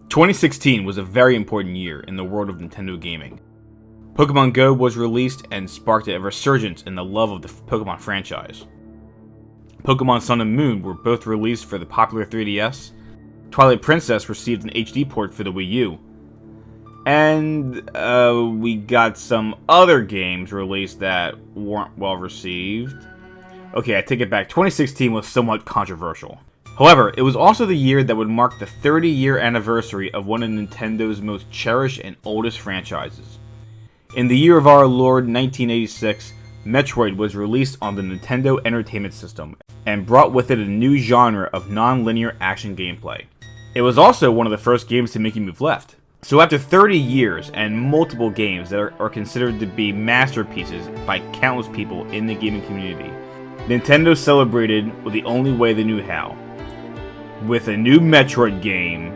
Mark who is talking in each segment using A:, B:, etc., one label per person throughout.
A: 2016 was a very important year in the world of Nintendo gaming. Pokemon Go was released and sparked a resurgence in the love of the Pokemon franchise. Pokemon Sun and Moon were both released for the popular 3DS. Twilight Princess received an HD port for the Wii U. And we got some other games released that weren't well received. Okay, I take it back. 2016 was somewhat controversial. However, it was also the year that would mark the 30-year anniversary of one of Nintendo's most cherished and oldest franchises. In the year of our Lord 1986, Metroid was released on the Nintendo Entertainment System and brought with it a new genre of non-linear action gameplay. It was also one of the first games to make you move left. So after 30 years and multiple games that are considered to be masterpieces by countless people in the gaming community, Nintendo celebrated the only way they knew how, with a new Metroid game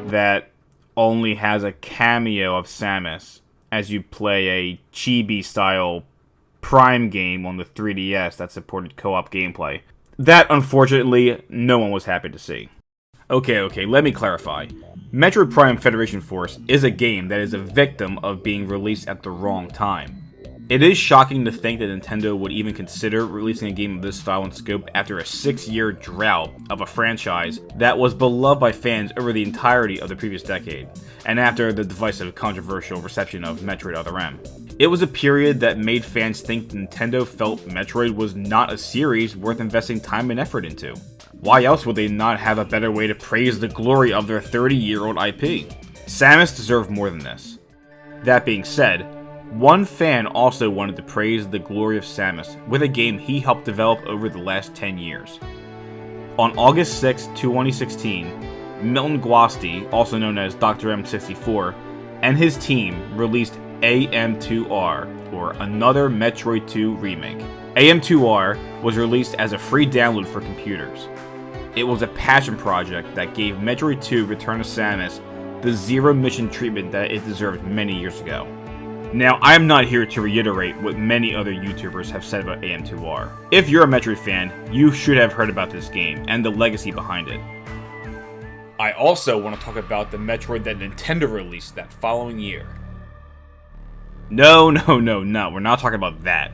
A: that only has a cameo of Samus as you play a chibi-style Prime game on the 3DS that supported co-op gameplay. That, unfortunately, no one was happy to see. Okay, let me clarify. Metroid Prime Federation Force is a game that is a victim of being released at the wrong time. It is shocking to think that Nintendo would even consider releasing a game of this style and scope after a 6-year drought of a franchise that was beloved by fans over the entirety of the previous decade, and after the divisive, controversial reception of Metroid Other M. It was a period that made fans think Nintendo felt Metroid was not a series worth investing time and effort into. Why else would they not have a better way to praise the glory of their 30-year-old IP? Samus deserved more than this. That being said, one fan also wanted to praise the glory of Samus with a game he helped develop over the last 10 years. On August 6, 2016, Milton Guasti, also known as Dr. M64, and his team released AM2R, or Another Metroid 2 Remake. AM2R was released as a free download for computers. It was a passion project that gave Metroid 2 Return of Samus the zero-mission treatment that it deserved many years ago. Now, I'm not here to reiterate what many other YouTubers have said about AM2R. If you're a Metroid fan, you should have heard about this game and the legacy behind it. I also want to talk about the Metroid that Nintendo released that following year. No, we're not talking about that.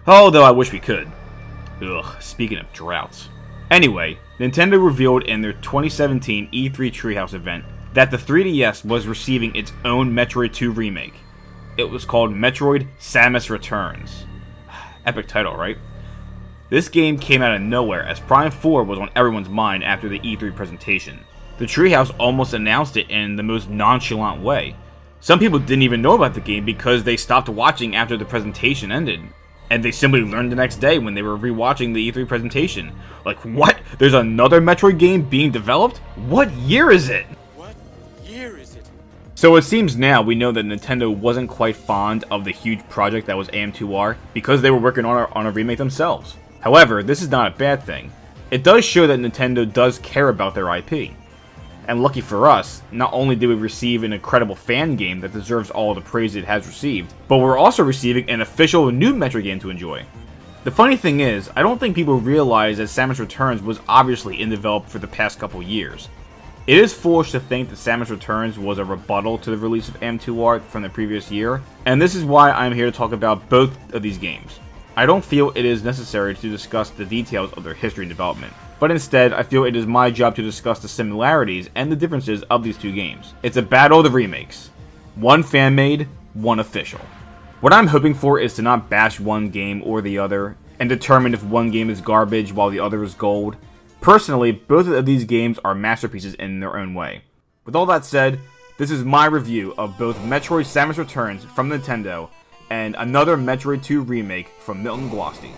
A: Although I wish we could. Ugh, speaking of droughts. Anyway, Nintendo revealed in their 2017 E3 Treehouse event that the 3DS was receiving its own Metroid 2 remake. It was called Metroid Samus Returns. Epic title, right? This game came out of nowhere as Prime 4 was on everyone's mind after the E3 presentation. The Treehouse almost announced it in the most nonchalant way. Some people didn't even know about the game because they stopped watching after the presentation ended. And they simply learned the next day when they were rewatching the E3 presentation. Like, what? There's another Metroid game being developed? What year is it? So it seems now we know that Nintendo wasn't quite fond of the huge project that was AM2R because they were working on a remake themselves. However, this is not a bad thing. It does show that Nintendo does care about their IP. And lucky for us, not only did we receive an incredible fan game that deserves all the praise it has received, but we're also receiving an official new Metroid game to enjoy. The funny thing is, I don't think people realize that Samus Returns was obviously in development for the past couple years. It is foolish to think that Samus Returns was a rebuttal to the release of AM2R from the previous year, and this is why I'm here to talk about both of these games. I don't feel it is necessary to discuss the details of their history and development, but instead I feel it is my job to discuss the similarities and the differences of these two games. It's a battle of the remakes. One fan-made, one official. What I'm hoping for is to not bash one game or the other, and determine if one game is garbage while the other is gold. Personally, both of these games are masterpieces in their own way. With all that said, this is my review of both Metroid Samus Returns from Nintendo and Another Metroid 2 Remake from Milton Guasti.